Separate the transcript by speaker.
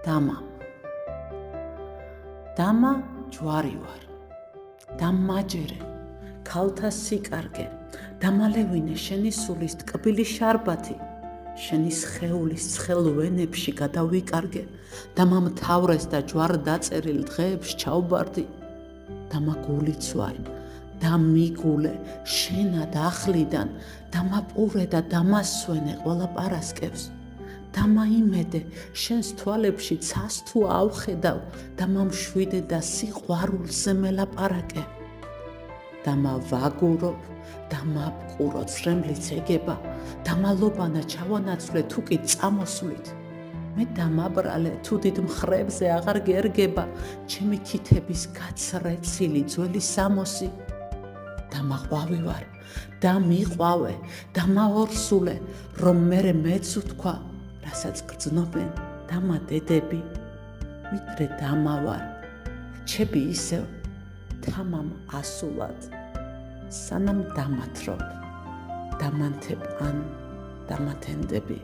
Speaker 1: დამა დამა ჯვარი ვარ დამაჯერე ქალთა სიკარგე დამალევინე შენი სულის ტკბილი შარბათი შენი სხეულის ცხელ ვენებში გადავიკარგე დამამთავრეს და ჯვარ დაწერილ დღეებს ჩავბარდი დამაგულიც ვარ დამიგულე შენად ახლიდან დამაპურე და დამასვენე ყველა პარასკევს დამაიმედე შენს თვალებში ცას თუ ავხედავ დამამშვიდე და სიყვარულზე მელაპარაკე დამავაგურობ დამაბყურო ცრემლიც ეგება დამალობანა ჩავანაცვლე თუ კი წამოსვლით მე დამაბრალე თუ დიდ მხრებზე აღარ გერგება ჩემი ქითების გაცრეცილი ძველი სამოსი დამაყვავი ვარ დამიყვავე დამაორსულე რომ მერე მეც უთქვა რასაც გრძნობენ დამა დედები ვიდრე დამა ვარ რჩები ისევ თამამ ასულად სანამ დამათრობ დამანთებ ან დამათენდები